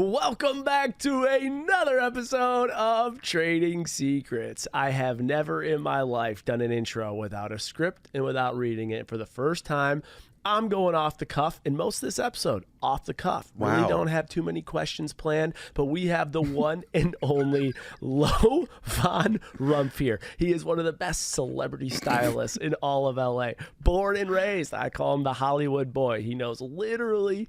Welcome back to another episode of Trading Secrets. I have never in my life done an intro without a script and without reading it. For the first time, I'm going off the cuff, and most of this episode, off the cuff. Wow. Really don't have too many questions planned, but we have the one and only VonRumpf here. He is one of the best celebrity stylists in all of LA. Born and raised, I call him the Hollywood boy. He knows literally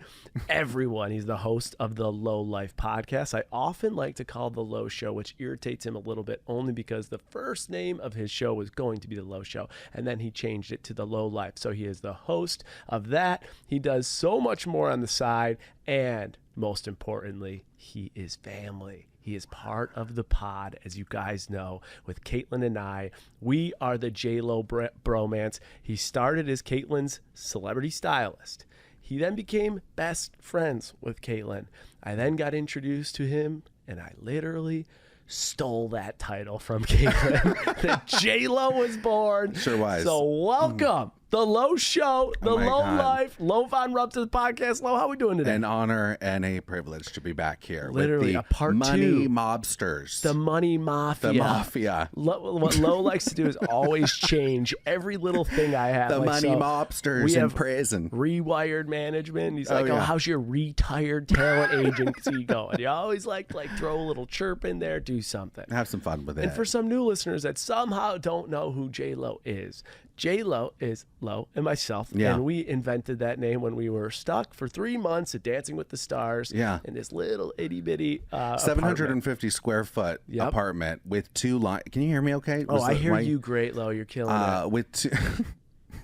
everyone. He's the host of the Low Life podcast. I often like to call the Low Show, which irritates him a little bit, only because the first name of his show was going to be the Low Show, and then he changed it to the Low Life. So he is the host of that. He does so much more on the side, and most importantly, he is family. He is part of the pod, as you guys know, with Kaitlyn and I. We are the J-Lo bromance. He started as Kaitlyn's celebrity stylist. He then became best friends with Kaitlyn. I then got introduced to him, and I literally stole that title from Kaitlyn. The J-Lo was born. Sure was. So welcome. The Low Show, the Low God. Life, Low VonRumpf to the podcast. Low, how are we doing today? An honor and a privilege to be back here. Literally, with a part money two. mobsters. The money mafia. The mafia. What Low likes to do is always change every little thing I have. The Like, money so mobsters we in have prison. Rewired management. He's like, yeah. how's your retired talent agency going? You always like throw a little chirp in there, do something. Have some fun with it. And for some new listeners that somehow don't know who J-Lo is, J-Lo is Lo and myself, Yeah. and we invented that name when we were stuck for 3 months at Dancing with the Stars Yeah. in this little itty-bitty 750 square foot Yep. apartment with two lines. Can you hear me okay? Oh, I hear you great, Lo. You're killing it. With two,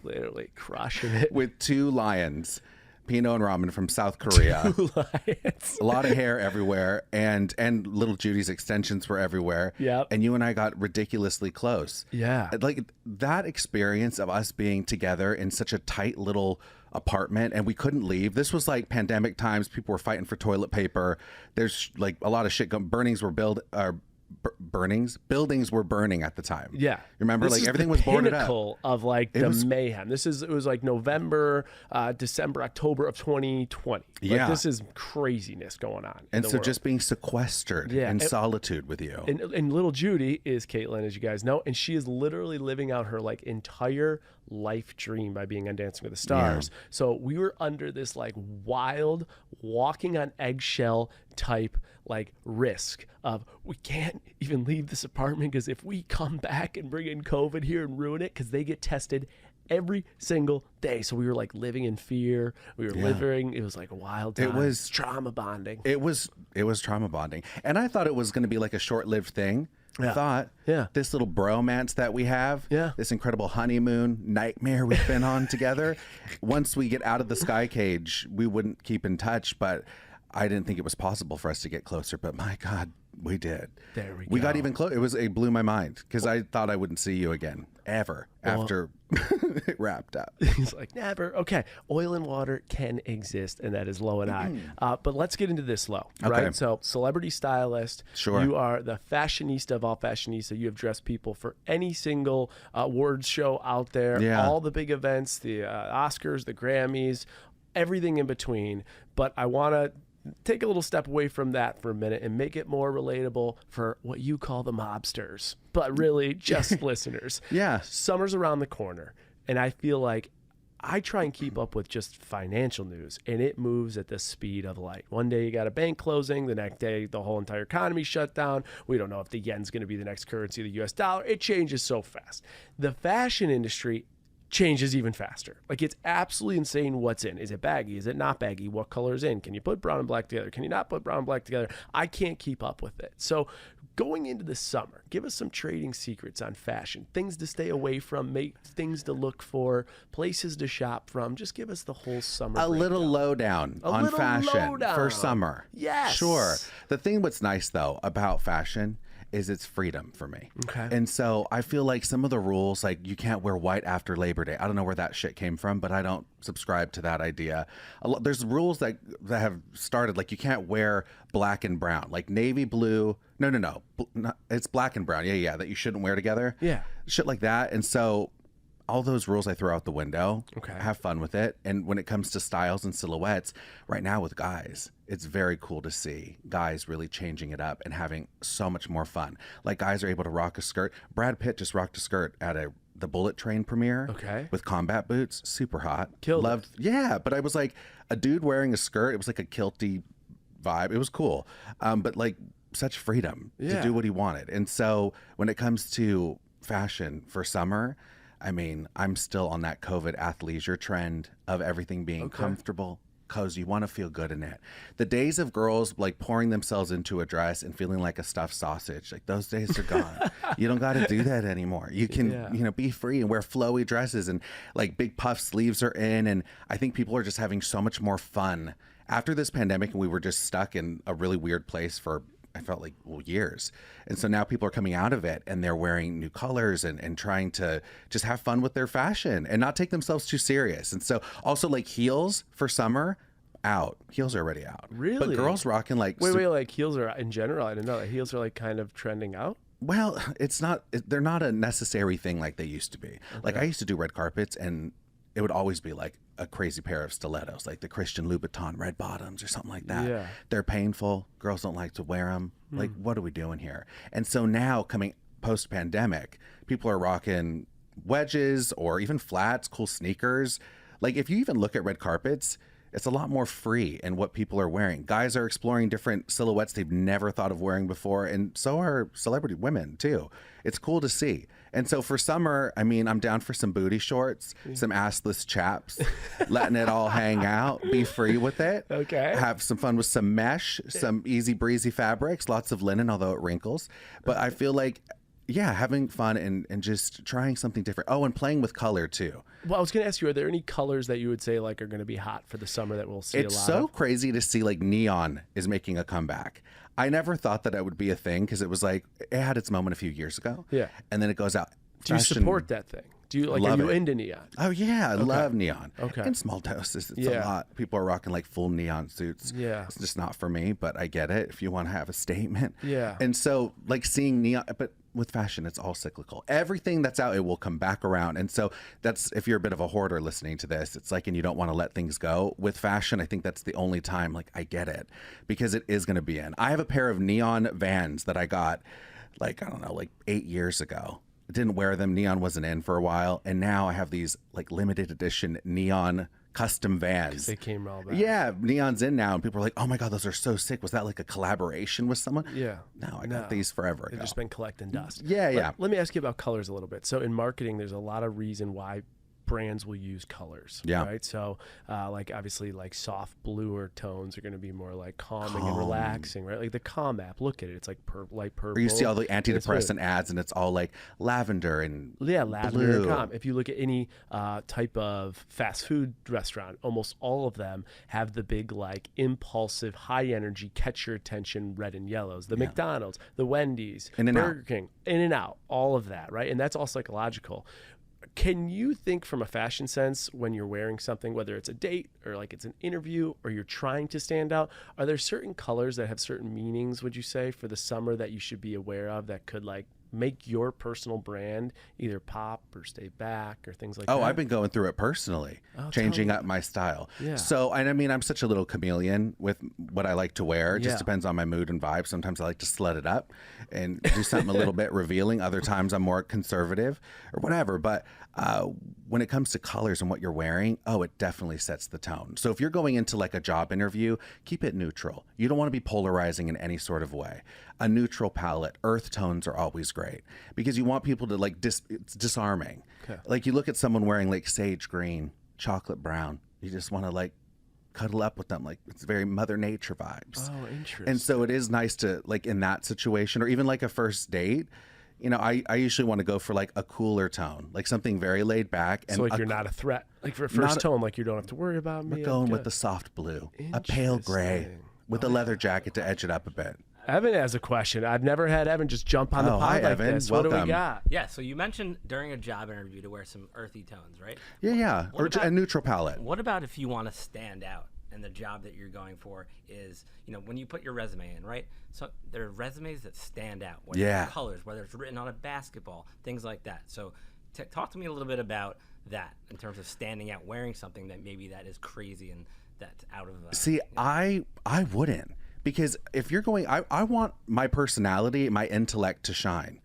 Literally crushing it. with two lions, Pinot and Ramen from South Korea. Lions. A lot of hair everywhere, and little Judy's extensions were everywhere. Yep. And you and I got ridiculously close. Yeah. Like that experience of us being together in such a tight little apartment, and we couldn't leave. This was like pandemic times. People were fighting for toilet paper. There's like a lot of shit going. Buildings were burning at the time. Yeah. Remember, This like is everything the was boarded up. pinnacle of like the mayhem. It was like November, December, October of 2020. Yeah. This is craziness going on. And so just being sequestered in solitude with you. And little Judy is Kaitlyn, as you guys know, and she is literally living out her like entire life dream by being on Dancing with the Stars. Yeah. So we were under this like wild, walking on eggshell type like risk of we can't even leave this apartment because if we come back and bring in COVID here and ruin it, because they get tested every single day. So we were like living in fear. We were living. It was like a wild time. It was trauma bonding. It was trauma bonding. And I thought it was going to be like a short-lived thing. I thought this little bromance that we have, this incredible honeymoon nightmare we've been on together, once we get out of the sky cage, we wouldn't keep in touch. But I didn't think it was possible for us to get closer. But my God, we did. There we go. We got even closer. It blew my mind because I thought I wouldn't see you again ever after it wrapped up. He's like, never. Okay. Oil and water can exist, and that is Lo and I. But let's get into this, Lo. Right? So, celebrity stylist. Sure. You are the fashionista of all fashionista. You have dressed people for any single awards show out there. Yeah. All the big events, the Oscars, the Grammys, everything in between. But I want to take a little step away from that for a minute and make it more relatable for what you call the mobsters, but really just listeners. Yeah. Summer's around the corner, and I feel like I try and keep up with just financial news, and it moves at the speed of light. One day you got a bank closing, the next day the whole entire economy shut down. We don't know if the yen's going to be the next currency of the US dollar. It changes so fast. The fashion industry changes even faster. Like, it's absolutely insane what's in. Is it baggy? Is it not baggy? What color is in? Can you put brown and black together? Can you not put brown and black together? I can't keep up with it. So going into the summer, give us some trading secrets on fashion, things to stay away from, things to look for, places to shop from. Just give us the whole summer. A little lowdown on fashion for summer. Yes. Sure. The thing what's nice, though, about fashion is it's freedom for me. Okay. And so I feel like some of the rules, like you can't wear white after Labor Day. I don't know where that shit came from, but I don't subscribe to that idea. There's rules that have started, like you can't wear black and brown, like navy blue. No. It's black and brown. Yeah. That you shouldn't wear together. Yeah. Shit like that. And so all those rules I throw out the window. Okay. Have fun with it. And when it comes to styles and silhouettes, right now with guys, it's very cool to see guys really changing it up and having so much more fun. Like guys are able to rock a skirt. Brad Pitt just rocked a skirt at the Bullet Train premiere. Okay. With combat boots. Super hot. Loved it. Yeah, but I was like a dude wearing a skirt. It was like a kilty vibe. It was cool. But like such freedom to do what he wanted. And so when it comes to fashion for summer, I mean, I'm still on that COVID athleisure trend of everything being comfortable, cozy. You want to feel good in it. The days of girls like pouring themselves into a dress and feeling like a stuffed sausage, like those days are gone. You don't got to do that anymore. You can, be free and wear flowy dresses, and like big puff sleeves are in. And I think people are just having so much more fun after this pandemic, and we were just stuck in a really weird place for, I felt like, years. And so now people are coming out of it and they're wearing new colors and trying to just have fun with their fashion and not take themselves too serious. And so also like heels for summer, out. Heels are already out. Really? But girls rocking like... Wait, like heels are in general? I didn't know that heels are like kind of trending out? Well, they're not a necessary thing like they used to be. Okay. Like I used to do red carpets and it would always be like a crazy pair of stilettos, like the Christian Louboutin red bottoms or something like that. Yeah. They're painful. Girls don't like to wear them. Like, what are we doing here? And so now coming post-pandemic, people are rocking wedges or even flats, cool sneakers. Like if you even look at red carpets, it's a lot more free in what people are wearing. Guys are exploring different silhouettes they've never thought of wearing before, and so are celebrity women too. It's cool to see. And so for summer, I mean, I'm down for some booty shorts, some assless chaps, letting it all hang out, be free with it. Okay. Have some fun with some mesh, some easy breezy fabrics, lots of linen, although it wrinkles. But I feel like, yeah, having fun and just trying something different. Oh, and playing with color too. Well, I was going to ask you, are there any colors that you would say like are going to be hot for the summer that we'll see a lot of? It's so crazy to see like neon is making a comeback. I never thought that would be a thing because it was like, it had its moment a few years ago. Yeah. And then it goes out. Do you support that thing? Do you are you into neon? Oh yeah, I love neon. Okay. In small doses, it's a lot. People are rocking like full neon suits. Yeah. It's just not for me, but I get it if you want to have a statement. Yeah. And so like seeing neon, but with fashion, it's all cyclical. Everything that's out, it will come back around. And so that's, if you're a bit of a hoarder listening to this, it's like, and you don't want to let things go. With fashion, I think that's the only time, like, I get it, because it is going to be in. I have a pair of neon Vans that I got, like, I don't know, like 8 years ago. I didn't wear them. Neon wasn't in for a while. And now I have these, like, limited edition neon custom Vans. They came all back. Yeah, neon's in now, and people are like, "Oh my god, those are so sick." Was that like a collaboration with someone? Yeah. No, I got these forever They've ago. just been collecting dust. Yeah. Let me ask you about colors a little bit. So in marketing, there's a lot of reason why brands will use colors. Yeah. Right. So like obviously like soft bluer tones are going to be more like calming and relaxing, right? Like the Calm app, look at it. It's like light purple. Or you see all the antidepressant ads and it's all like lavender and lavender and blue. calm. If you look at any type of fast food restaurant, almost all of them have the big like impulsive, high energy, catch your attention red and yellows. The McDonald's, the Wendy's, Burger King, In-N-Out, all of that, right? And that's all psychological. Can you think from a fashion sense when you're wearing something, whether it's a date or like it's an interview or you're trying to stand out, are there certain colors that have certain meanings, would you say, for the summer that you should be aware of that could like make your personal brand either pop or stay back or things like that? Oh, I've been going through it personally, changing up my style. Yeah. So, and I mean, I'm such a little chameleon with what I like to wear. It just depends on my mood and vibe. Sometimes I like to slut it up and do something a little bit revealing. Other times I'm more conservative or whatever. But when it comes to colors and what you're wearing, it definitely sets the tone. So if you're going into like a job interview, keep it neutral. You don't want to be polarizing in any sort of way. A neutral palette, earth tones are always great because you want people to like, it's disarming. Okay. Like you look at someone wearing like sage green, chocolate brown, you just want to like cuddle up with them. Like it's very Mother Nature vibes. Oh, interesting. And so it is nice to like in that situation or even like a first date, you know, I usually want to go for like a cooler tone, like something very laid back. And so like you're not a threat. Like for first tone, like you don't have to worry about me. We're going with the soft blue, a pale gray with a leather jacket to edge it up a bit. Evan has a question. I've never had Evan just jump on the pod hi, like Evan. this. Welcome. What do we got? Yeah, so you mentioned during a job interview to wear some earthy tones, right? Yeah. Or a neutral palette. What about if you want to stand out and the job that you're going for is, you know, when you put your resume in, right? So there are resumes that stand out, whether it's colors, whether it's written on a basketball, things like that. So talk to me a little bit about that in terms of standing out, wearing something that maybe that is crazy and that's out of. See, I wouldn't, because if you're going, I want my personality, my intellect to shine.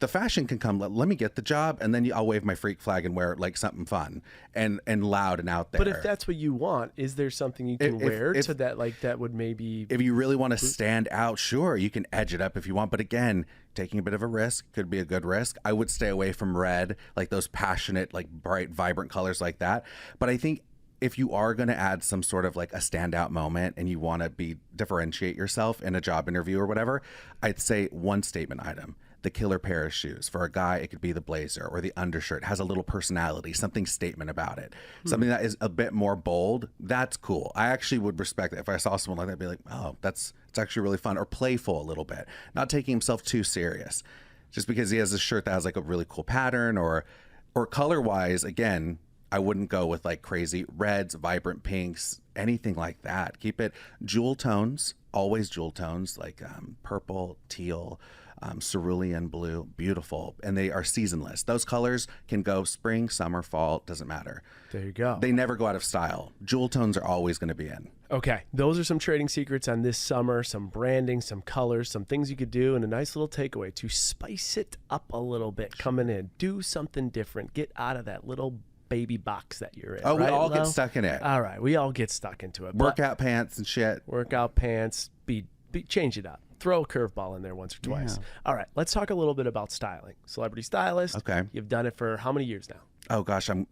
The fashion can come. Let me get the job, and then I'll wave my freak flag and wear like something fun and loud and out there. But if that's what you want, is there something you can wear to that, like that would maybe? If you really want to stand out, sure, you can edge it up if you want. But again, taking a bit of a risk could be a good risk. I would stay away from red, like those passionate, like bright, vibrant colors like that. But I think if you are going to add some sort of like a standout moment and you want to differentiate yourself in a job interview or whatever, I'd say one statement item. The killer pair of shoes. For a guy, it could be the blazer or the undershirt. Has a little personality, something statement about it. Something that is a bit more bold. That's cool. I actually would respect that. If I saw someone like that, I'd be like, oh, it's actually really fun, or playful a little bit. Not taking himself too serious. Just because he has a shirt that has like a really cool pattern, or color-wise, again, I wouldn't go with like crazy reds, vibrant pinks, anything like that. Keep it jewel tones, always jewel tones, like purple, teal, cerulean blue, beautiful, and they are seasonless. Those colors can go spring, summer, fall, doesn't matter. There you go. They never go out of style. Jewel tones are always going to be in. Okay, those are some trading secrets on this summer, some branding, some colors, some things you could do, and a nice little takeaway to spice it up a little bit coming in. Do something different. Get out of that little baby box that you're in. Oh, right, we all Lo? get stuck in it. All right, we all get stuck into it. Workout pants and shit. Workout pants, change it up. Throw a curveball in there once or twice. Yeah. All right, let's talk a little bit about styling. Celebrity stylist. Okay. You've done it for how many years now? Oh gosh, I'm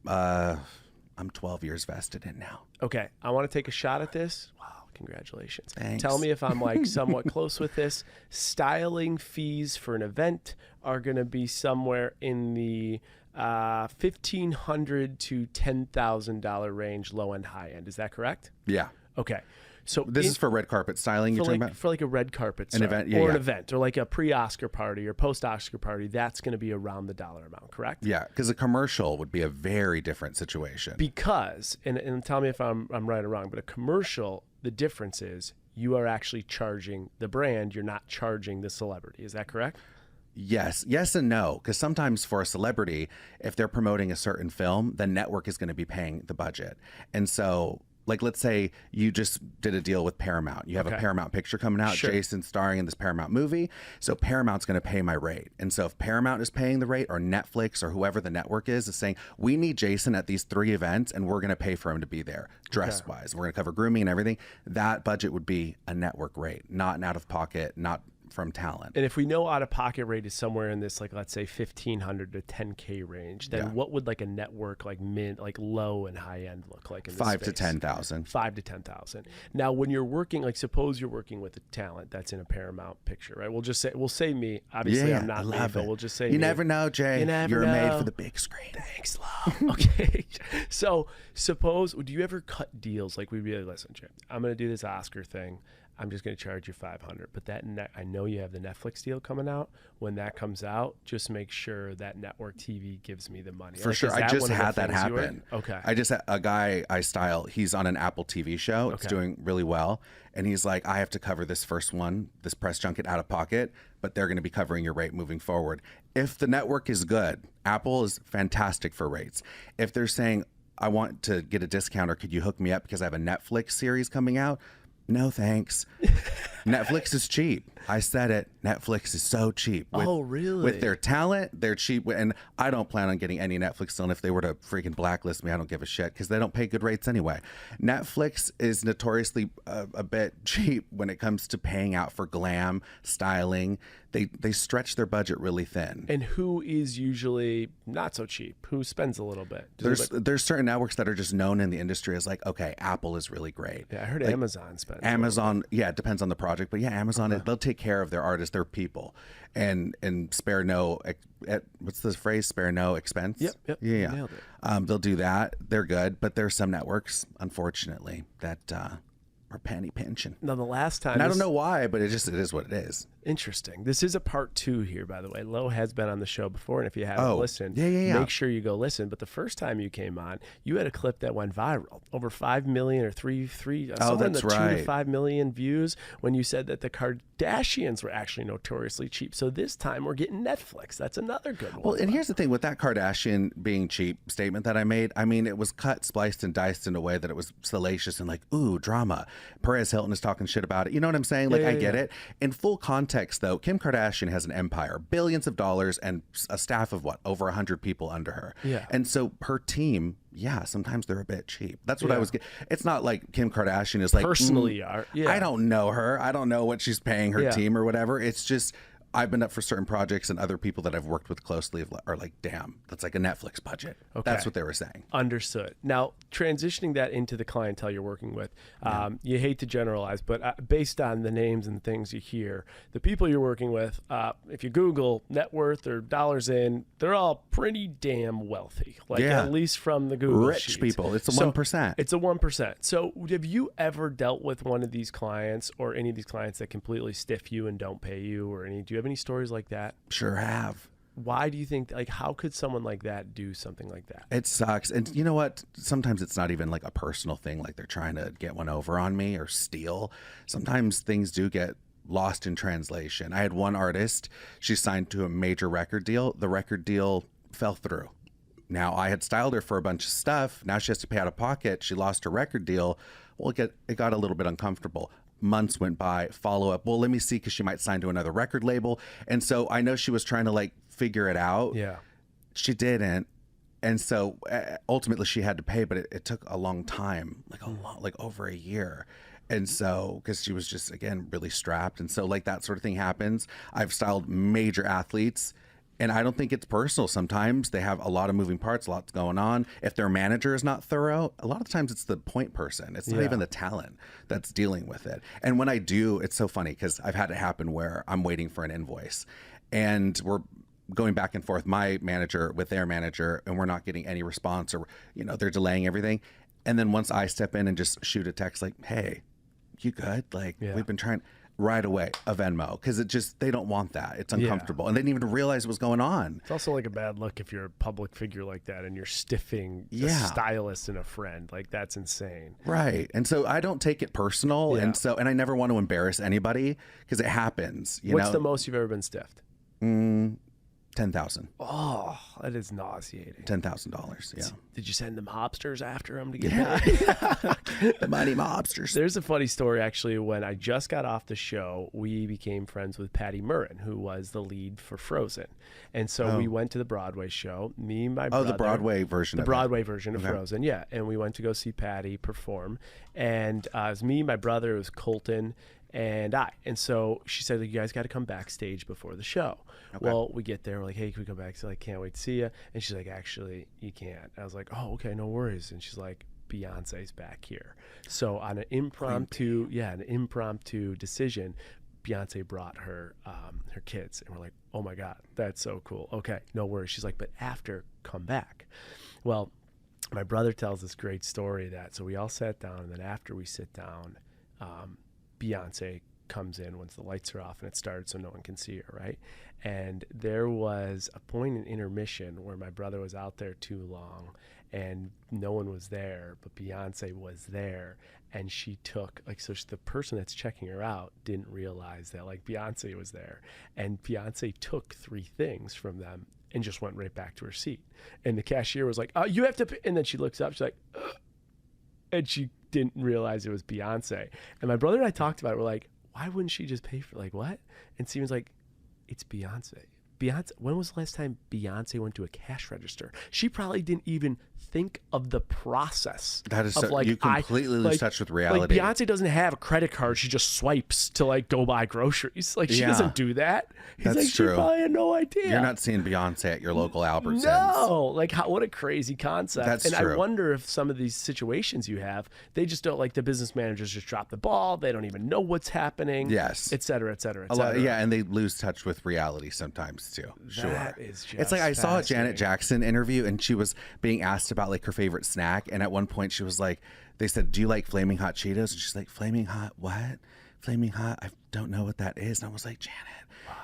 12 years vested in now. Okay, I want to take a shot at this. Wow, congratulations. Thanks. Tell me if I'm like somewhat close with this. Styling fees for an event are going to be somewhere in the $1,500 to $10,000 range, low end, high end. Is that correct? Yeah. Okay. So this is for red carpet styling. You're talking about for like a red carpet, an event, or an event, or like a pre-Oscar party or post-Oscar party. That's going to be around the dollar amount, correct? Yeah, because a commercial would be a very different situation. Because, and tell me if I'm right or wrong, but a commercial, the difference is you are actually charging the brand. You're not charging the celebrity. Is that correct? Yes and no, because sometimes for a celebrity, if they're promoting a certain film, the network is going to be paying the budget. And so, like, let's say you just did a deal with Paramount. You have a Paramount picture coming out, Sure. Jason starring in this Paramount movie. So Paramount's going to pay my rate. And so if Paramount is paying the rate, or Netflix or whoever the network is saying, we need Jason at these 3 events and we're going to pay for him to be there dress-wise. We're going to cover grooming and everything. That budget would be a network rate, not an out-of-pocket, not from talent. And if we know out-of-pocket rate is somewhere in this, like, let's say $1,500 to $10K range, then what would like a network, like low and high end look like in this 5 space? to 10,000. 5 to 10,000. Now, when you're working, like, suppose you're working with a talent that's in a Paramount picture, right? We'll say me. Obviously, I'm not me, but we'll just say you never know, Jay. You're made for the big screen. Thanks, Lo. Okay. So suppose, do you ever cut deals? Like, we'd be like, listen, Jay, I'm going to do this Oscar thing. I'm just going to charge you $500, but I know you have the Netflix deal coming out. When that comes out, just make sure that network TV gives me the money. For sure. I just had that happen. Okay. I just had a guy I style. He's on an Apple TV show. It's doing really well. And he's like, I have to cover this first one, this press junket out of pocket, but they're going to be covering your rate moving forward. If the network is good, Apple is fantastic for rates. If they're saying, I want to get a discount, or could you hook me up because I have a Netflix series coming out? No, thanks. Netflix is cheap. I said it. Netflix is so cheap. Oh, really? With their talent, they're cheap. And I don't plan on getting any Netflix deal. And if they were to freaking blacklist me, I don't give a shit, because they don't pay good rates anyway. Netflix is notoriously a bit cheap when it comes to paying out for glam, styling. They stretch their budget really thin. And who is usually not so cheap? Who spends a little bit? There's certain networks that are just known in the industry as like, okay, Apple is really great. Yeah, I heard like, Amazon spends. Amazon, yeah, it depends on the project, but yeah, Amazon, they'll take care of their artists, their people, and spare no, what's the phrase? Spare no expense. Yep. Yeah. Nailed it. They'll do that. They're good, but there's some networks, unfortunately, that are penny pinching. Now, the last time, and I don't know why, but it is what it is. Interesting. This is a part 2 here, by the way. Lo has been on the show before, and if you haven't listened, make sure you go listen. But the first time you came on, you had a clip that went viral, over 5 million or three, somewhere in the 2 to 5 million views, when you said that the Kardashians were actually notoriously cheap. So this time we're getting Netflix. That's another good one. Well, and here's the thing with that Kardashian being cheap statement that I made. I mean, it was cut, spliced, and diced in a way that it was salacious and like, ooh, drama. Perez Hilton is talking shit about it. You know what I'm saying? Like, I get it. In full context, though, Kim Kardashian has an empire, billions of dollars, and a staff of over 100 people under her. Yeah. And so her team, sometimes they're a bit cheap. That's what I was getting. It's not like Kim Kardashian is like, personally, I don't know her. I don't know what she's paying her team or whatever. It's just, I've been up for certain projects, and other people that I've worked with closely are like, damn, that's like a Netflix budget. Okay. That's what they were saying. Understood. Now, transitioning that into the clientele you're working with, you hate to generalize, but based on the names and things you hear, the people you're working with, if you Google net worth or dollars in, they're all pretty damn wealthy. Like, at least from the Google rich sheets. People. It's a 1%. It's a 1%. So have you ever dealt with one of these clients or any of these clients that completely stiff you and don't pay you, or do you have any stories like that? Sure have. Why do you think, like, how could someone like that do something like that? It sucks. And you know what? Sometimes it's not even like a personal thing, like they're trying to get one over on me or steal. Sometimes things do get lost in translation. I had one artist, she signed to a major record deal. The record deal fell through. Now, I had styled her for a bunch of stuff. Now she has to pay out of pocket. She lost her record deal. Well, it got a little bit uncomfortable. Months went by, follow up. Well, let me see, because she might sign to another record label. And so I know she was trying to like figure it out. Yeah. She didn't. And so ultimately she had to pay, but it took a long time, like over a year. And so, because she was just, again, really strapped. And so like that sort of thing happens. I've styled major athletes, and I don't think it's personal. Sometimes they have a lot of moving parts, lots going on. If their manager is not thorough, a lot of times it's the point person. It's not even the talent that's dealing with it. And when I do, it's so funny, because I've had it happen where I'm waiting for an invoice and we're going back and forth, my manager with their manager, and we're not getting any response, or, they're delaying everything. And then once I step in and just shoot a text like, hey, you good? Like, we've been trying... Right away, a Venmo, because they don't want that. It's uncomfortable. And they didn't even realize what was going on. It's also like a bad look if you're a public figure like that and you're stiffing a stylist and a friend. Like, that's insane. Right. And so I don't take it personal. And I never want to embarrass anybody, because it happens. What's the most you've ever been stiffed? 10,000. Oh, that is nauseating. $10,000. Yeah. Did you send them mobsters after them to get the money mobsters? There's a funny story, actually. When I just got off the show, we became friends with Patty Murrin, who was the lead for Frozen. And so we went to the Broadway show. Me and my brother. Oh, the Broadway version. The Broadway version of Frozen, yeah. And we went to go see Patty perform. And it was me, my brother, it was Colton, and I. And so she said, you guys got to come backstage before the show. Okay. Well, we get there. We're like, hey, can we come back? She's like, can't wait to see you. And she's like, actually, you can't. I was like, oh, okay, no worries. And she's like, Beyonce's back here. So on an impromptu decision, Beyonce brought her kids. And we're like, oh, my God, that's so cool. Okay, no worries. She's like, but after, come back. Well, my brother tells this great story so we all sat down, and then after we sit down, Beyonce comes in once the lights are off and it starts, so no one can see her, right? And there was a point in intermission where my brother was out there too long and no one was there, but Beyonce was there, and she took, the person that's checking her out didn't realize that, Beyonce was there, and Beyonce took 3 things from them and just went right back to her seat. And the cashier was like, oh, you have to pay. And then she looks up, she's like, ugh. And she didn't realize it was Beyonce. And my brother and I talked about it. We're like, why wouldn't she just pay for, what? And Steven's like, it's Beyonce. When was the last time Beyonce went to a cash register? She probably didn't even think of the process. That is you completely lose touch with reality. Beyonce doesn't have a credit card. She just swipes to go buy groceries. She doesn't do that. That's true. She probably had no idea. You're not seeing Beyonce at your local Albertsons. No, what a crazy concept. That's true. I wonder if some of these situations you have, they just don't, the business managers just drop the ball. They don't even know what's happening. Yes. Et cetera, et cetera, et cetera. cetera. And they lose touch with reality sometimes too. Sure. That is just it's I saw a Janet Jackson interview, and she was being asked about her favorite snack, and at one point she was like, they said, do you like Flaming Hot Cheetos? And she's like, Flaming Hot what? Flaming Hot, I don't know what that is. And I was like, Janet,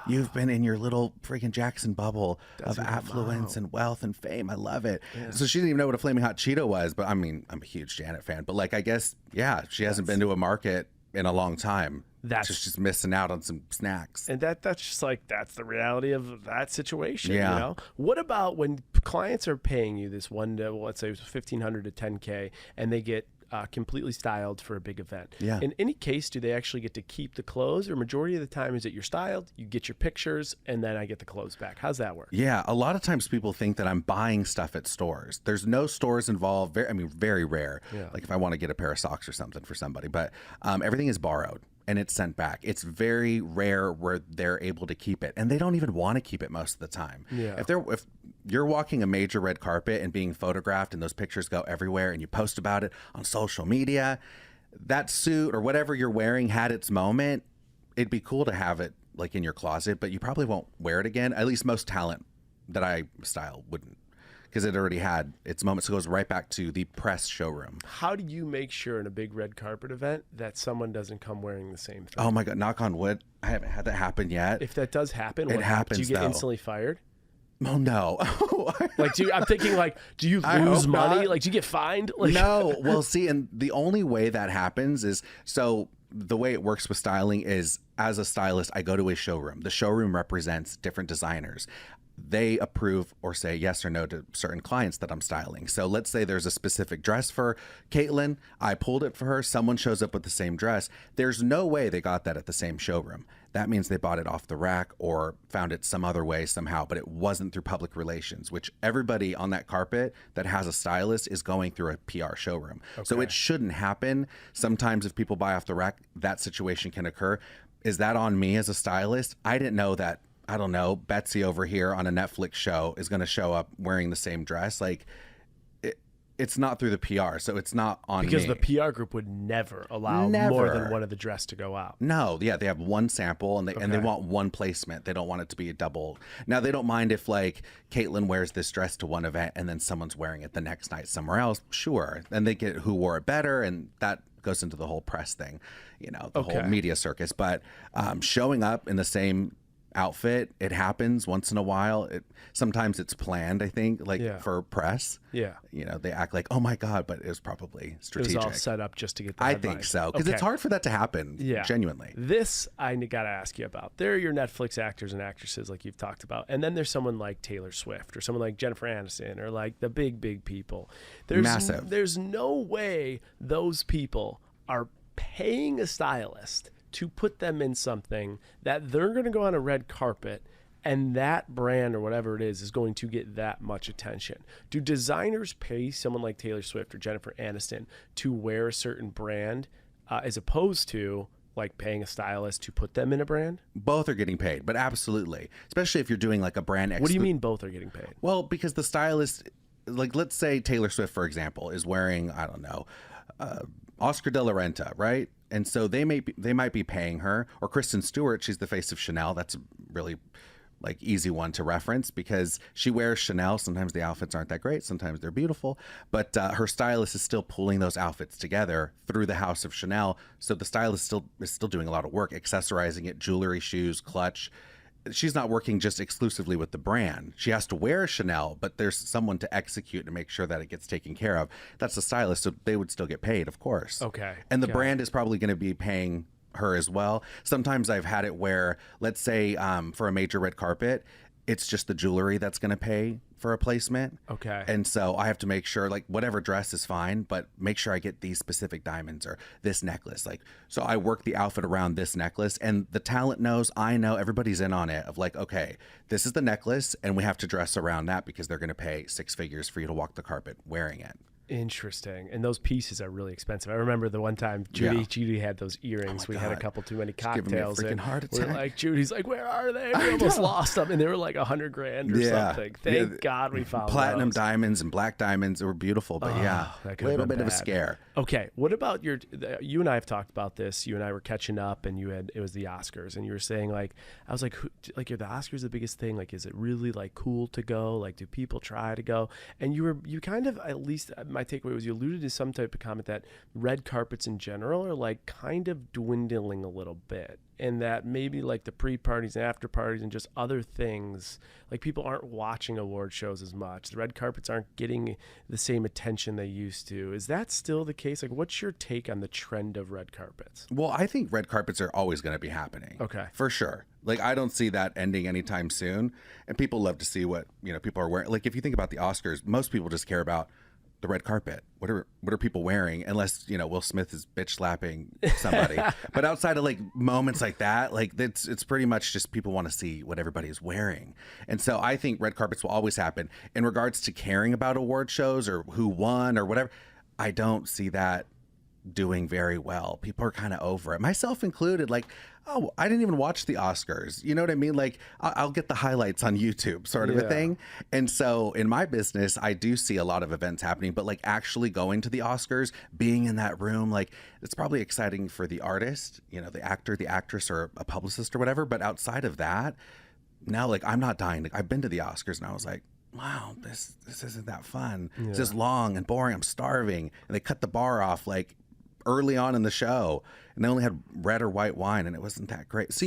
you've been in your little freaking Jackson bubble of affluence and wealth and fame. I love it. Yeah. So she didn't even know what a Flaming Hot Cheeto was. But I mean, I'm a huge Janet fan. But like, I guess, yeah, she hasn't been to a market in a long time. She's missing out on some snacks. And that's just like, that's the reality of that situation. Yeah. You know? What about when clients are paying you this let's say it was $1,500 to $10K, and they get completely styled for a big event? Yeah. In any case, do they actually get to keep the clothes, or majority of the time is it you're styled, you get your pictures, and then I get the clothes back? How's that work? Yeah, a lot of times people think that I'm buying stuff at stores. There's no stores involved. Very rare. Yeah. Like if I want to get a pair of socks or something for somebody, but everything is borrowed and it's sent back. It's very rare where they're able to keep it, and they don't even want to keep it most of the time. Yeah. If you're walking a major red carpet and being photographed and those pictures go everywhere and you post about it on social media, that suit or whatever you're wearing had its moment. It'd be cool to have it like in your closet, but you probably won't wear it again. At least most talent that I style wouldn't, because it already had its moment. So it goes right back to the press showroom. How do you make sure in a big red carpet event that someone doesn't come wearing the same thing? Oh my God, knock on wood. I haven't had that happen yet. If that does happen, it happens. Do you get instantly fired? Oh no! Like, I'm thinking, like, do you lose money? Not. Like, do you get fined? Like, no. Well, see, and the only way that happens is, so the way it works with styling is, as a stylist, I go to a showroom. The showroom represents different designers. They approve or say yes or no to certain clients that I'm styling. So let's say there's a specific dress for Kaitlyn. I pulled it for her. Someone shows up with the same dress. There's no way they got that at the same showroom. That means they bought it off the rack or found it some other way somehow, but it wasn't through public relations, which everybody on that carpet that has a stylist is going through a PR showroom. Okay. So it shouldn't happen. Sometimes if people buy off the rack, that situation can occur. Is that on me as a stylist? I didn't know that. I don't know, Betsy over here on a Netflix show is going to show up wearing the same dress. Like, it's not through the PR, so it's not on because me. The PR group would never allow more than one of the dress to go out. No, yeah, they have one sample and they want one placement. They don't want it to be a double. Now, they don't mind if like Kaitlyn wears this dress to one event and then someone's wearing it the next night somewhere else. Sure, then they get who wore it better, and that goes into the whole press thing, the whole media circus. But showing up in the same outfit, it happens once in a while. Sometimes it's planned, I think, for press. Yeah. They act like, oh my God, but it was probably strategic. It was all set up just to get the I think so, because it's hard for that to happen, genuinely. This I got to ask you about. There are your Netflix actors and actresses like you've talked about, and then there's someone like Taylor Swift or someone like Jennifer Aniston or like the big people. Massive. There's no way those people are paying a stylist to put them in something that they're going to go on a red carpet and that brand or whatever it is going to get that much attention. Do designers pay someone like Taylor Swift or Jennifer Aniston to wear a certain brand as opposed to like paying a stylist to put them in a brand? Both are getting paid, but absolutely. Especially if you're doing like a brand. What do you mean both are getting paid? Well, because the stylist, like let's say Taylor Swift, for example, is wearing, I don't know, Oscar de la Renta, right? And so they might be paying her, or Kristen Stewart. She's the face of Chanel. That's a really like easy one to reference because she wears Chanel. Sometimes the outfits aren't that great. Sometimes they're beautiful, but her stylist is still pulling those outfits together through the house of Chanel. So the stylist is still doing a lot of work, accessorizing it, jewelry, shoes, clutch. She's not working just exclusively with the brand. She has to wear Chanel, but there's someone to execute and make sure that it gets taken care of. That's the stylist, so they would still get paid, of course. Okay. And the brand is probably going to be paying her as well. Sometimes I've had it where, let's say for a major red carpet, it's just the jewelry that's going to pay for a placement. Okay. And so I have to make sure, like, whatever dress is fine, but make sure I get these specific diamonds or this necklace. Like, so I work the outfit around this necklace, and the talent knows, I know, everybody's in on it of like, okay, this is the necklace and we have to dress around that because they're going to pay 6 figures for you to walk the carpet wearing it. Interesting. And those pieces are really expensive. I remember the one time Judy had those earrings. We had a couple too many cocktails. Giving me a freaking heart attack. We're like, Judy's like, where are they? We almost lost them. And they were like $100,000 or something. Thank God we found platinum those. Diamonds and black diamonds were beautiful, but a little bit of a scare. Okay. What about you and I have talked about this. You and I were catching up and it was the Oscars and you were saying like, I was like, are the Oscars the biggest thing? Like, is it really like cool to go? Like, do people try to go? And you kind of, at least my my takeaway was you alluded to some type of comment that red carpets in general are like kind of dwindling a little bit, and that maybe like the pre-parties and after parties and just other things, like people aren't watching award shows as much. The red carpets aren't getting the same attention they used to. Is that still the case? Like, what's your take on the trend of red carpets? Well, I think red carpets are always going to be happening. Okay. For sure. Like, I don't see that ending anytime soon. And people love to see what, people are wearing. Like, if you think about the Oscars, most people just care about the red carpet. What are people wearing? Unless, Will Smith is bitch slapping somebody. But outside of like moments like that, like it's pretty much just people want to see what everybody is wearing. And so I think red carpets will always happen. In regards to caring about award shows or who won or whatever, I don't see that doing very well. People are kind of over it, myself included. Like, oh, I didn't even watch the Oscars. You know what I mean? Like, I'll get the highlights on YouTube, sort of a thing. And so in my business, I do see a lot of events happening, but like actually going to the Oscars, being in that room, like it's probably exciting for the artist, the actor, the actress, or a publicist or whatever. But outside of that, now, like, I'm not dying. I've been to the Oscars and I was like, wow, this isn't that fun. It's just long and boring. I'm starving. And they cut the bar off like early on in the show, and they only had red or white wine, and it wasn't that great. So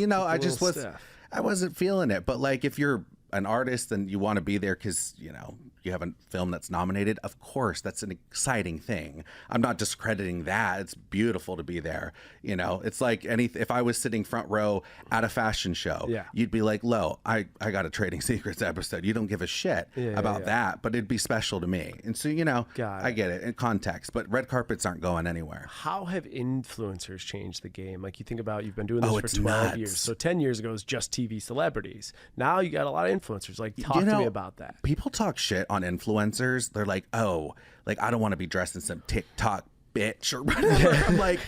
I wasn't feeling it. But like, if you're an artist and you want to be there because you have a film that's nominated, of course that's an exciting thing. I'm not discrediting that. It's beautiful to be there. It's like if I was sitting front row at a fashion show, you'd be like, Lo, I got a Trading Secrets episode. You don't give a shit about that, but it'd be special to me. And so I get it in context, but red carpets aren't going anywhere. How have influencers changed the game? Like, you think about, you've been doing this for 12 years. So 10 years ago it was just TV celebrities. Now you got a lot of influencers. Like, talk to me about that. People talk shit on influencers. They're like, oh, like, I don't want to be dressed in some TikTok bitch or whatever. I'm like,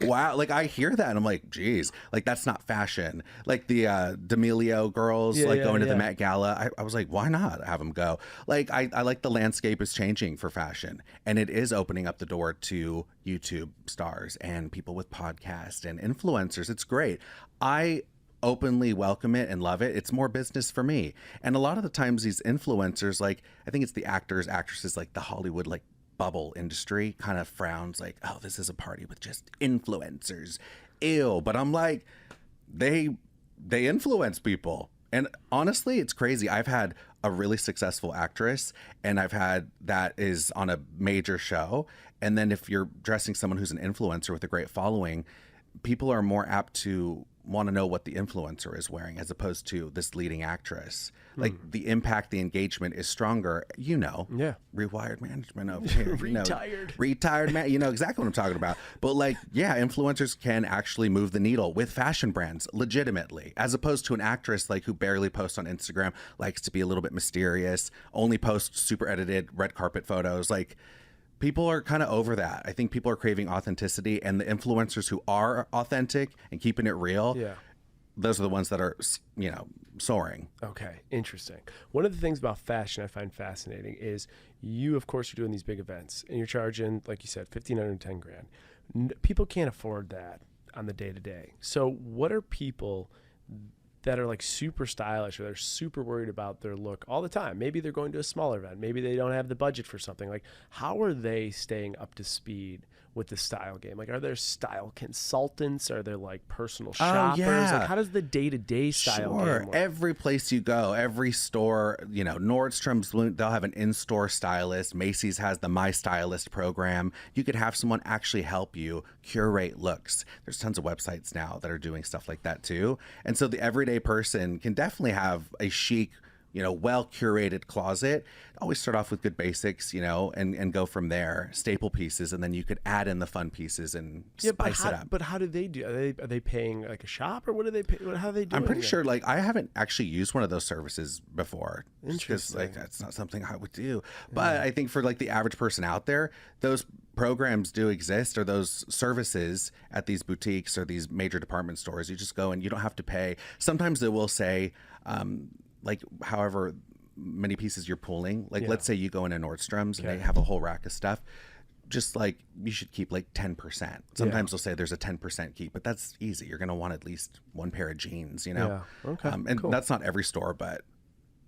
wow. Like, I hear that and I'm like, geez, like, that's not fashion. Like the D'Amelio girls going to the Met Gala. I was like, why not have them go? Like, I like the landscape is changing for fashion, and it is opening up the door to YouTube stars and people with podcasts and influencers. It's great. I openly welcome it and love it. It's more business for me. And a lot of the times these influencers, like, I think it's the actors, actresses, like the Hollywood, like, bubble industry kind of frowns like, oh, this is a party with just influencers. Ew. But I'm like, they influence people. And honestly, it's crazy. I've had a really successful actress, and I've had that is on a major show. And then if you're dressing someone who's an influencer with a great following, people are more apt to want to know what the influencer is wearing as opposed to this leading actress. Like, the impact, the engagement is stronger. Rewired management over here. Retired man. You know exactly what I'm talking about. But like, influencers can actually move the needle with fashion brands legitimately, as opposed to an actress like who barely posts on Instagram, likes to be a little bit mysterious, only posts super edited red carpet photos. Like, people are kind of over that. I think people are craving authenticity, and the influencers who are authentic and keeping it real, those are the ones that are, soaring. Okay, interesting. One of the things about fashion I find fascinating is you, of course, you're doing these big events, and you're charging, like you said, $1,510,000. People can't afford that on the day-to-day. So what are people that are like super stylish, or they're super worried about their look all the time? Maybe they're going to a smaller event. Maybe they don't have the budget for something. Like, how are they staying up to speed with the style game? Like, are there style consultants? Are there like personal shoppers? Like, how does the day-to-day style game work? Every place you go, every store, Nordstrom's, they'll have an in-store stylist. Macy's has the My Stylist program. You could have someone actually help you curate looks. There's tons of websites now that are doing stuff like that too. And so the everyday person can definitely have a chic, well curated closet. Always start off with good basics, and go from there. Staple pieces, and then you could add in the fun pieces and spice it up. But how do they do? Are they paying like a shop, or what do they pay? How are they doing? I'm pretty sure. Like, I haven't actually used one of those services before. Interesting. Like, that's not something I would do. But I think for like the average person out there, those programs do exist, or those services at these boutiques or these major department stores. You just go and you don't have to pay. Sometimes they will say, like, however many pieces you're pulling, like, let's say you go into Nordstrom's and they have a whole rack of stuff, just like, you should keep like 10%. Sometimes they'll say there's a 10% keep, but that's easy. You're going to want at least one pair of jeans, Okay, and cool. that's not every store, but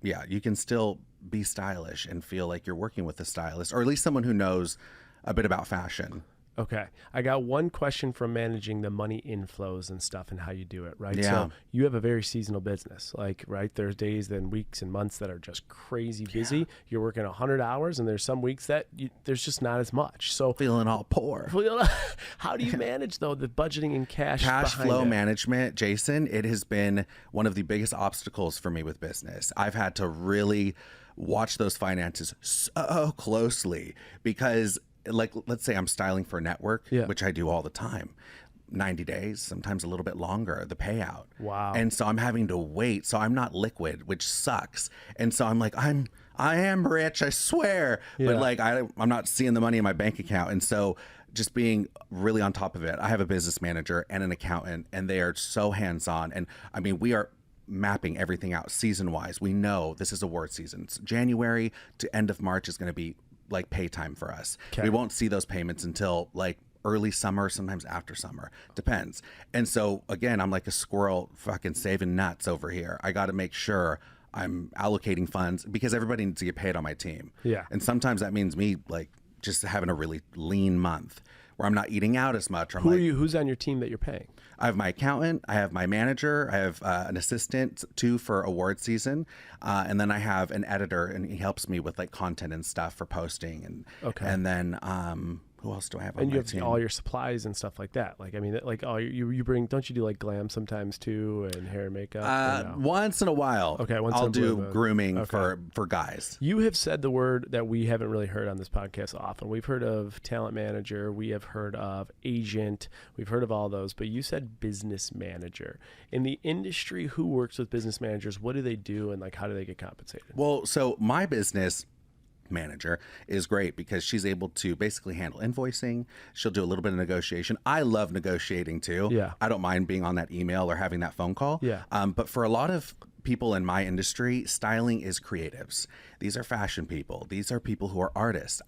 Yeah, you can still be stylish and feel like you're working with a stylist, or at least someone who knows a bit about fashion. Okay. I got one question from managing the money inflows and stuff and how you do it, right? Yeah. So you have a very seasonal business, like, right? There's days and weeks and months that are just crazy busy. Yeah. You're working 100 hours and there's some weeks that there's just not as much. So feeling all poor. How do you manage, though, the budgeting and cash flow management, Jason? It has been one of the biggest obstacles for me with business. I've had to really watch those finances so closely because, like, let's say I'm styling for a network, which I do all the time. 90 days, sometimes a little bit longer, the payout. Wow. And so I'm having to wait. So I'm not liquid, which sucks. And so I'm like, I am rich, I swear. Yeah. But like, I'm not seeing the money in my bank account. And so just being really on top of it. I have a business manager and an accountant, and they are so hands-on. And I mean, we are mapping everything out season-wise. We know this is award season. It's January to end of March is going to be like pay time for us. Okay. We won't see those payments until like early summer, sometimes after summer, depends. And so again, I'm like a squirrel fucking saving nuts over here. I got to make sure I'm allocating funds because everybody needs to get paid on my team. Yeah. And sometimes that means me like just having a really lean month where I'm not eating out as much. Who's on your team that you're paying? I have my accountant, I have my manager, I have an assistant too for award season, and then I have an editor, and he helps me with like content and stuff for posting, and then who else do I have on my team? And you have all your supplies and stuff like that. Like, I mean, like, you bring, don't you do like glam sometimes too, and hair and makeup? No? Once in a while. Okay, I'll do grooming for guys. You have said the word that we haven't really heard on this podcast often. We've heard of talent manager, we have heard of agent, we've heard of all those, but you said business manager. In the industry, who works with business managers? What do they do, and like, how do they get compensated? Well, so my business manager is great because she's able to basically handle invoicing. She'll do a little bit of negotiation. I love negotiating too. Yeah. I don't mind being on that email or having that phone call. Yeah. But for a lot of people in my industry, styling is creatives. These are fashion people. These are people who are artists.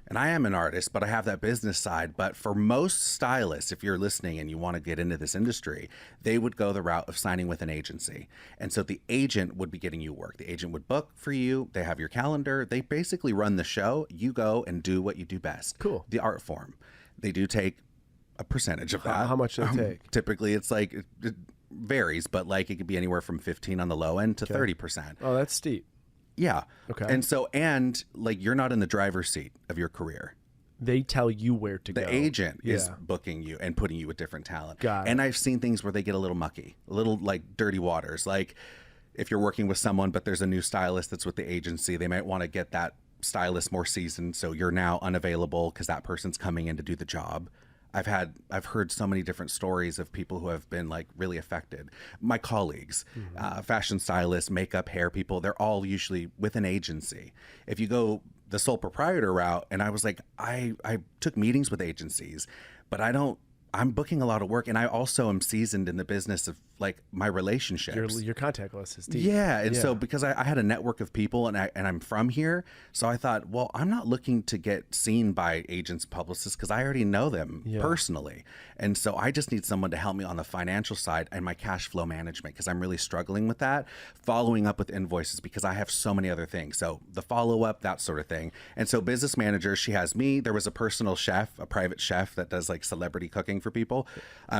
I am an artist, but I have that business side. But for most stylists, if you're listening and you want to get into this industry, they would go the route of signing with an agency. And so the agent would be getting you work. The agent would book for you. They have your calendar. They basically run the show. You go and do what you do best. Cool. The art form. They do take a percentage of that. How much do they take? Typically, it's like, it varies, but like it could be anywhere from 15 on the low end to 30%. Oh, that's steep. Yeah. Okay. And so, and like, you're not in the driver's seat of your career. They tell you where to go. The agent is booking you and putting you with different talent. Got it. And I've seen things where they get a little mucky, a little like dirty waters. Like if you're working with someone, but there's a new stylist that's with the agency, they might want to get that stylist more seasoned. So you're now unavailable because that person's coming in to do the job. I've heard so many different stories of people who have been like really affected. My colleagues, fashion stylists, makeup, hair people, they're all usually with an agency. If you go the sole proprietor route, and I was like, I took meetings with agencies, but I'm booking a lot of work, and I also am seasoned in the business of like my relationships. Your contact list is deep. Yeah, and so because I had a network of people, and I'm from here, so I thought, well, I'm not looking to get seen by agents, publicists, because I already know them personally, and so I just need someone to help me on the financial side and my cash flow management because I'm really struggling with that. Following up with invoices because I have so many other things, so the follow up, that sort of thing. And so business manager, she has me. There was a personal chef, a private chef that does like celebrity cooking for people.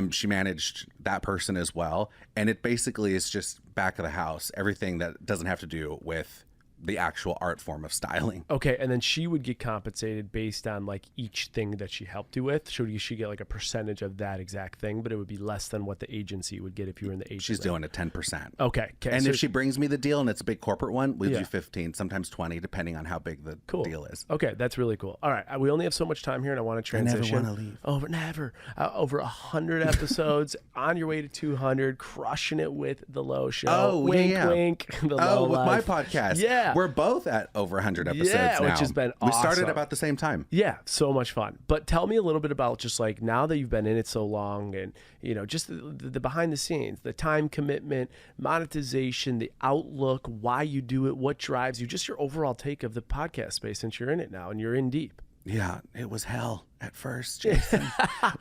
She managed that person as well. And it basically is just back of the house, everything that doesn't have to do with the actual art form of styling. Okay, and then she would get compensated based on like each thing that she helped you with. Should she get like a percentage of that exact thing, but it would be less than what the agency would get if you were in the agency? She's doing a 10%. Okay. And so if she brings me the deal and it's a big corporate one, we'll do 15, sometimes 20, depending on how big the deal is. Okay, that's really cool. All right, we only have so much time here, and I want to transition. I never want to leave. Over 100 episodes, on your way to 200, crushing it with the Low Show. Oh, wink. The Low with Life. my podcast. Yeah. We're both at over 100 episodes now. Which has been awesome. We started about the same time. Yeah, so much fun. But tell me a little bit about just like now that you've been in it so long, and you know, just the behind the scenes, the time commitment, monetization, the outlook, why you do it, what drives you, just your overall take of the podcast space since you're in it now and you're in deep. Yeah, it was hell at first, Jason.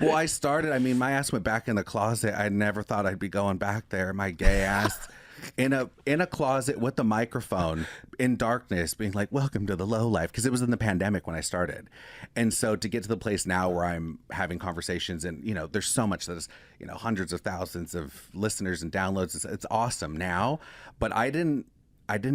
Well, my ass went back in the closet. I never thought I'd be going back there, my gay ass. in a closet with a microphone in darkness, being like, welcome to the low life, because it was in the pandemic when I started. And so to get to the place now where I'm having conversations and, you know, there's so much that is, you know, hundreds of thousands of listeners and downloads. It's awesome now, but I didn't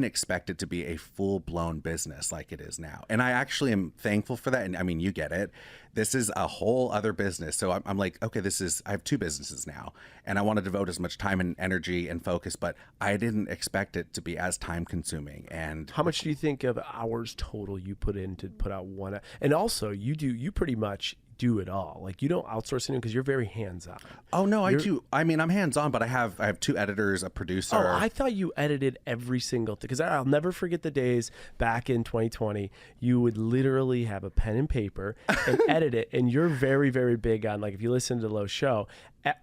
expect it to be a full-blown business like it is now. And I actually am thankful for that. And I mean, you get it. This is a whole other business. So I'm like, okay, I have two businesses now, and I want to devote as much time and energy and focus, but I didn't expect it to be as time consuming. And how much do you think of hours total you put in to put out one? And also you pretty much do it all. Like, you don't outsource anything because you're very hands-on. Oh no, I do. I mean, I'm hands-on, but I have two editors, a producer. Oh, I thought you edited every single thing, because I'll never forget the days back in 2020. You would literally have a pen and paper and edit it, and you're very, very big on, like, if you listen to Lowe's show,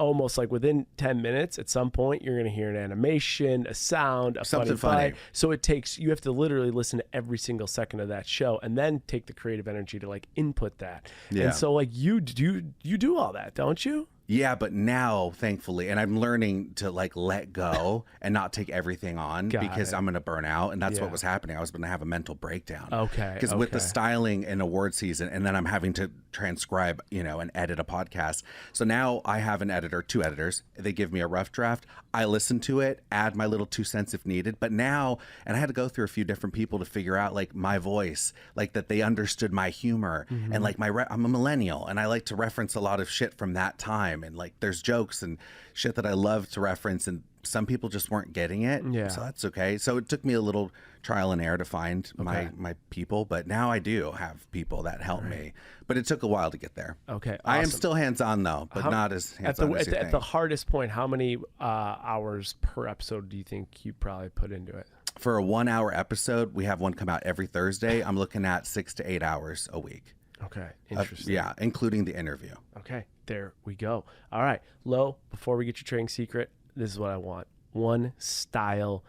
almost like within 10 minutes at some point you're going to hear an animation, a sound, a something funny. So you have to literally listen to every single second of that show and then take the creative energy to like input that. Yeah. And so like you do all that, don't you? Yeah, but now, thankfully, and I'm learning to like let go and not take everything on because I'm going to burn out. And that's what was happening. I was going to have a mental breakdown. Okay. Because with the styling and award season, and then I'm having to transcribe, you know, and edit a podcast. So now I have an editor, two editors. They give me a rough draft. I listen to it, add my little 2 cents if needed. But now, and I had to go through a few different people to figure out like my voice, like that they understood my humor. Mm-hmm. And like I'm a millennial, and I like to reference a lot of shit from that time. And like there's jokes and shit that I love to reference, and some people just weren't getting it. Yeah. So that's okay. So it took me a little trial and error to find my people, but now I do have people that help me. But it took a while to get there. Okay. Awesome. I am still hands-on though, but not as hands-on as you think. At the hardest point, how many hours per episode do you think you probably put into it? For a 1 hour episode, we have one come out every Thursday. I'm looking at 6 to 8 hours a week. Okay. Interesting. Yeah, including the interview. Okay. There we go. All right. Lo, before we get your trading secret, this is what I want. One style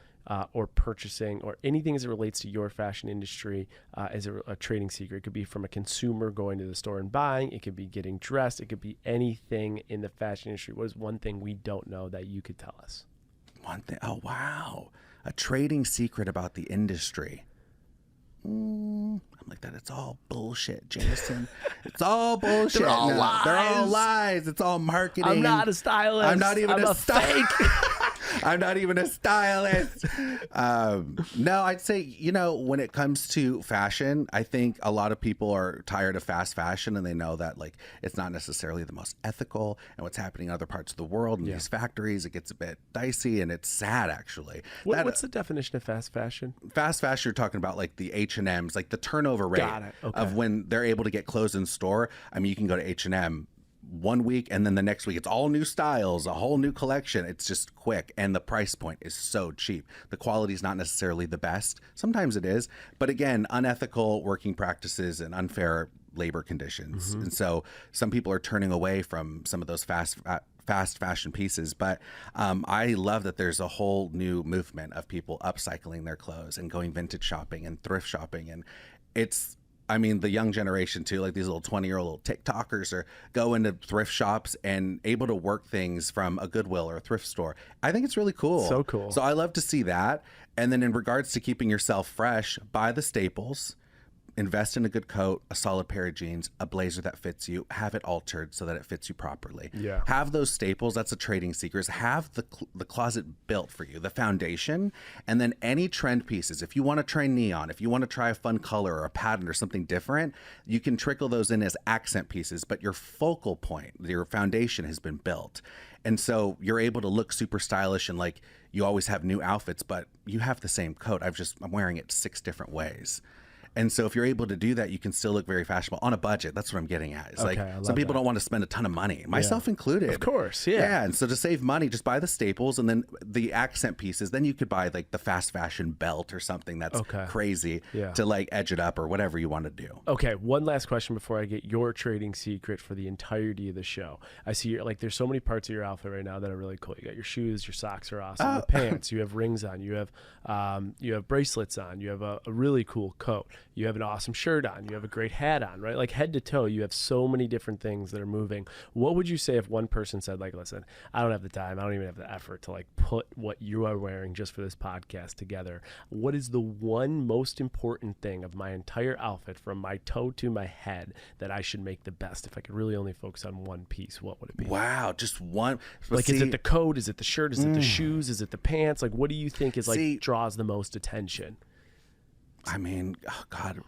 or purchasing or anything as it relates to your fashion industry as a trading secret. It could be from a consumer going to the store and buying. It could be getting dressed. It could be anything in the fashion industry. What is one thing we don't know that you could tell us? One thing. Oh, wow. A trading secret about the industry. I'm like that. It's all bullshit, Jameson. It's all bullshit. They're all lies. They're all lies. It's all marketing. I'm not a stylist. I'm not even a fake. I'm not even a stylist. No, I'd say, you know, when it comes to fashion, I think a lot of people are tired of fast fashion, and they know that like it's not necessarily the most ethical, and what's happening in other parts of the world in these factories, it gets a bit dicey, and it's sad actually. What's the definition of fast fashion? Fast fashion, you're talking about like the H&Ms, like the turnover rate of when they're able to get clothes in store. I mean, you can go to H&M 1 week, and then the next week it's all new styles, a whole new collection. It's just quick, and the price point is so cheap. The quality is not necessarily the best. Sometimes it is, but again, unethical working practices and unfair labor conditions. And so some people are turning away from some of those fast fashion pieces. But I love that there's a whole new movement of people upcycling their clothes and going vintage shopping and thrift shopping. And it's, I mean, the young generation too, like these little 20-year-old TikTokers are going to thrift shops and able to work things from a Goodwill or a thrift store. I think it's really cool. So cool. So I love to see that. And then in regards to keeping yourself fresh, buy the staples. Invest in a good coat, a solid pair of jeans, a blazer that fits you, have it altered so that it fits you properly. Yeah. Have those staples. That's a trading secret. Have the closet built for you, the foundation, and then any trend pieces. If you want to try neon, if you want to try a fun color or a pattern or something different, you can trickle those in as accent pieces, but your focal point, your foundation has been built. And so you're able to look super stylish, and like you always have new outfits, but you have the same coat. I'm wearing it 6 different ways. And so if you're able to do that, you can still look very fashionable on a budget. That's what I'm getting at. It's like some people don't want to spend a ton of money, myself included. Of course, yeah. Yeah, and so to save money, just buy the staples and then the accent pieces. Then you could buy like the fast fashion belt or something that's crazy to like edge it up or whatever you want to do. Okay, one last question before I get your trading secret for the entirety of the show. I see you're, like, there's so many parts of your outfit right now that are really cool. You got your shoes, your socks are awesome, the pants, you have rings on, you have bracelets on, you have a really cool coat. you have an awesome shirt on, you have a great hat on, right? Like head to toe, you have so many different things that are moving. What would you say if one person said, like, listen, I don't have the time, I don't even have the effort to like put what you are wearing just for this podcast together. What is the one most important thing of my entire outfit from my toe to my head that I should make the best? If I could really only focus on one piece, what would it be? Wow, just one. Like, is it the coat? Is it the shirt? Is it the shoes? Is it the pants? Like, what do you think is like draws the most attention? I mean, oh God.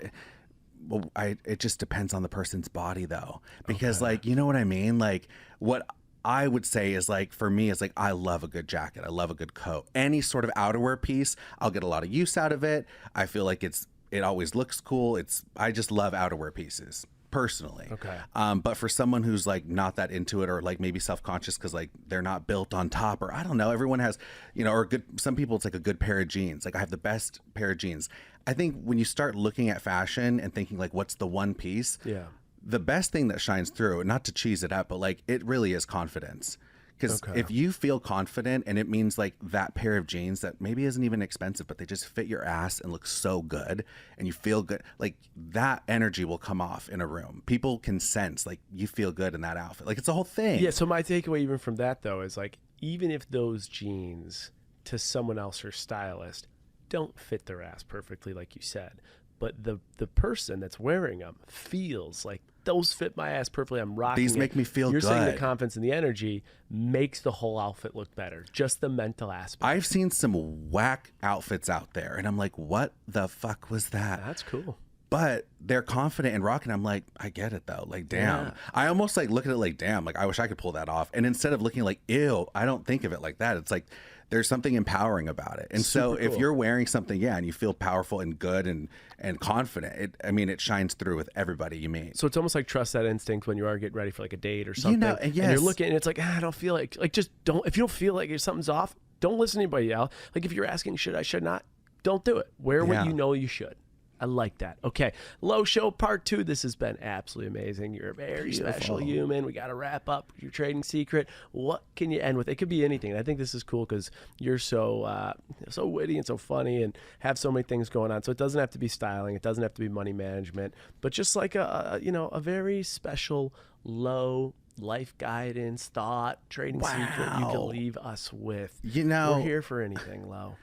Well, it just depends on the person's body though, because like, you know what I mean? Like what I would say is like, for me, is like, I love a good jacket. I love a good coat. Any sort of outerwear piece, I'll get a lot of use out of it. I feel like it always looks cool. I just love outerwear pieces personally. Okay. But for someone who's like not that into it, or like maybe self-conscious because like they're not built on top, or I don't know, everyone has, you know, or some people it's like a good pair of jeans. Like I have the best pair of jeans. I think when you start looking at fashion and thinking like, what's the one piece? Yeah. The best thing that shines through, not to cheese it up, but like it really is confidence. Because if you feel confident, and it means like that pair of jeans that maybe isn't even expensive, but they just fit your ass and look so good, and you feel good, like that energy will come off in a room. People can sense like you feel good in that outfit. Like it's a whole thing. Yeah. So my takeaway even from that though is like, even if those jeans to someone else or stylist don't fit their ass perfectly, like you said, but the person that's wearing them feels like those fit my ass perfectly. I'm rocking. These make me feel You're good. saying the confidence and the energy makes the whole outfit look better. Just the mental aspect. I've seen some whack outfits out there, and I'm like, what the fuck was that? That's cool. But they're confident and rocking. I'm like, I get it though. Like, damn. Yeah. I almost like look at it like, damn, like I wish I could pull that off. And instead of looking like, ew, I don't think of it like that. It's like, there's something empowering about it. And so if you're wearing something, and you feel powerful and good and confident, it shines through with everybody you meet. So it's almost like trust that instinct when you are getting ready for like a date or something. You know, yes. And you're looking and it's like, I don't feel like just don't, if you don't feel like something's off, don't listen to anybody else. Like if you're asking, should I, should not, don't do it. Wear what you know you should. I like that. Okay. Low Show Part 2. This has been absolutely amazing. You're a very special human. We got to wrap up your trading secret. What can you end with? It could be anything. And I think this is cool because you're so witty and so funny and have so many things going on. So it doesn't have to be styling. It doesn't have to be money management, but just like a very special low life guidance, thought, trading secret you can leave us with. You know, we're here for anything, Low.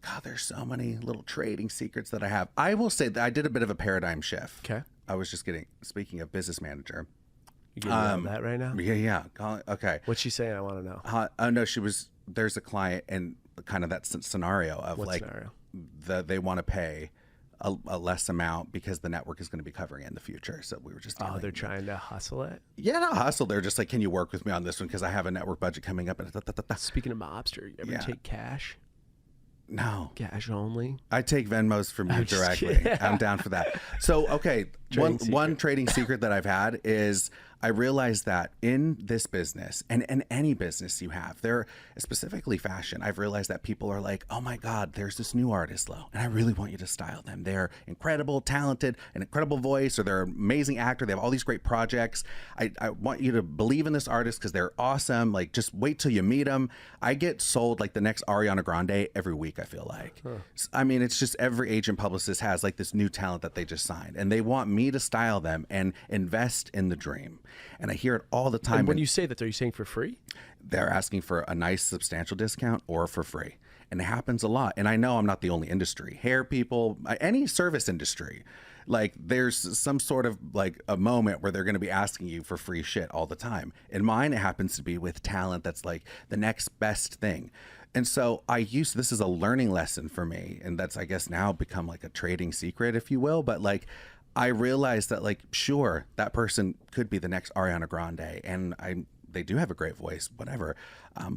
God, there's so many little trading secrets that I have. I will say that I did a bit of a paradigm shift. Okay. I was just speaking of business manager. You getting that right now? Yeah. Okay. What's she saying? I want to know. Oh, no, there's a client and kind of that scenario of what like, scenario? They want to pay a less amount because the network is going to be covering it in the future. So we were just they're trying to hustle it? Yeah, not hustle. They're just like, can you work with me on this one? Because I have a network budget coming up. Speaking of mobster, you ever take cash? No. Cash only? I take Venmos from you directly. I'm down for that. So, okay, one trading secret that I've had is I realized that in this business and any business you have, there, specifically fashion, I've realized that people are like, oh my God, there's this new artist, Lo, and I really want you to style them. They're incredible, talented, an incredible voice, or they're an amazing actor. They have all these great projects. I want you to believe in this artist because they're awesome. Like, just wait till you meet them. I get sold like the next Ariana Grande every week, I feel like. I mean, it's just every agent publicist has like this new talent that they just signed, and they want me to style them and invest in the dream. And I hear it all the time. And when you say that, are you saying for free? They're asking for a nice substantial discount or for free. And it happens a lot. And I know I'm not the only industry. Hair people, any service industry, like there's some sort of like a moment where they're going to be asking you for free shit all the time. In mine, it happens to be with talent that's like the next best thing. And so this is a learning lesson for me. And that's, I guess, now become like a trading secret, if you will. But like, I realized that, like, sure, that person could be the next Ariana Grande, and they do have a great voice, whatever.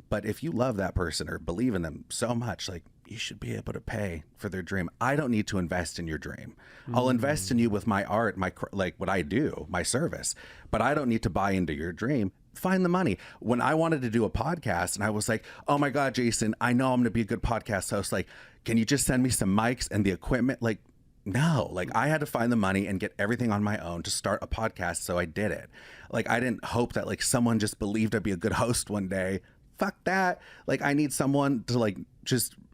But if you love that person or believe in them so much, like, you should be able to pay for their dream. I don't need to invest in your dream. I'll invest in you with my art, like what I do, my service, but I don't need to buy into your dream. Find the money. When I wanted to do a podcast and I was like, oh my God, Jason, I know I'm going to be a good podcast host. Like, can you just send me some mics and the equipment? Like, no, like I had to find the money and get everything on my own to start a podcast. So I did it. Like, I didn't hope that like someone just believed I'd be a good host one day. Fuck that. Like, I need someone to like,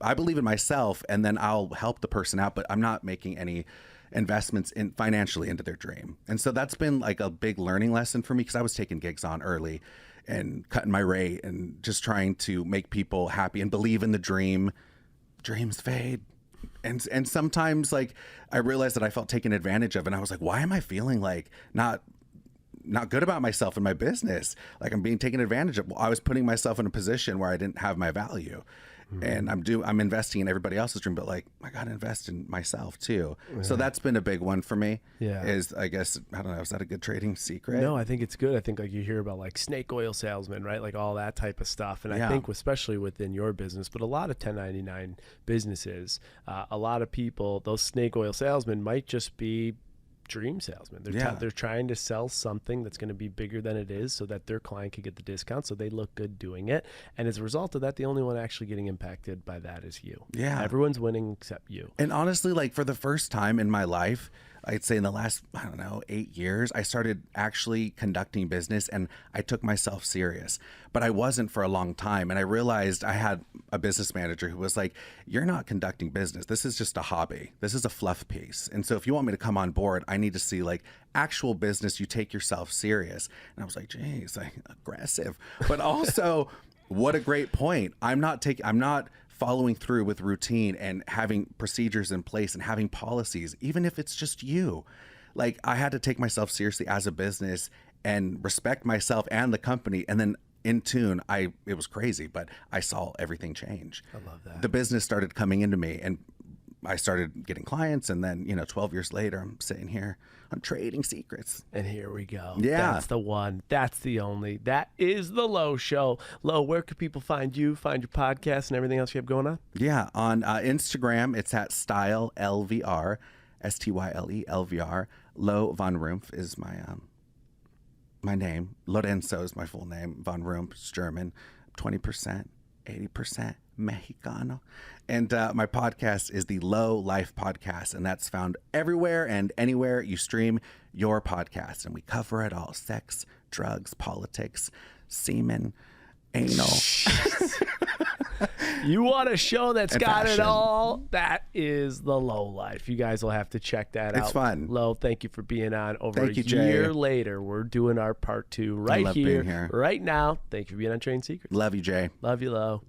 I believe in myself, and then I'll help the person out, but I'm not making any investments in financially into their dream. And so that's been like a big learning lesson for me, because I was taking gigs on early and cutting my rate and just trying to make people happy and believe in the dream. Dreams fade. And sometimes, like, I realized that I felt taken advantage of, and I was like, why am I feeling like not good about myself in my business? Like, I'm being taken advantage of. Well, I was putting myself in a position where I didn't have my value. And I'm investing in everybody else's dream, but like, I got to invest in myself too. Yeah. So that's been a big one for me. Yeah. Is, I guess, I don't know, is that a good trading secret? No, I think it's good. I think, like, you hear about like snake oil salesmen, right? Like all that type of stuff. And I think especially within your business, but a lot of 1099 businesses, a lot of people, those snake oil salesmen might just be dream salesman. They're trying to sell something that's going to be bigger than it is, so that their client can get the discount, so they look good doing it. And as a result of that, the only one actually getting impacted by that is you. Yeah. Everyone's winning except you. And honestly, like, for the first time in my life, I'd say in the last, 8 years, I started actually conducting business, and I took myself serious. But I wasn't for a long time. And I realized I had a business manager who was like, you're not conducting business. This is just a hobby. This is a fluff piece. And so if you want me to come on board, I need to see like actual business. You take yourself serious. And I was like, geez, like, aggressive. But also, what a great point. I'm not following through with routine and having procedures in place and having policies, even if it's just you. Like, I had to take myself seriously as a business and respect myself and the company. And then in tune, it was crazy, but I saw everything change. I love that. The business started coming into me, and I started getting clients. And then, 12 years later, I'm sitting here on Trading Secrets. And here we go. Yeah. That's the one. That's the only. That is the Lo Show. Lo, where can people find you, find your podcast, and everything else you have going on? Yeah. On Instagram, it's at StyleLVR, StyleLVR. Lo VonRumpf is my name. Lorenzo is my full name. VonRumpf is German. 20%, 80% Mexicano. And my podcast is the Lo Life Podcast, and that's found everywhere and anywhere you stream your podcast. And we cover it all: sex, drugs, politics, semen, anal. You want a show that's got fashion. It all? That is the Lo Life. You guys will have to check that out. It's fun. Lo, thank you for being on. Thank you, year later, we're doing our part 2 right here, right now. Thank you for being on Trading Secrets. Love you, Jay. Love you, Lo.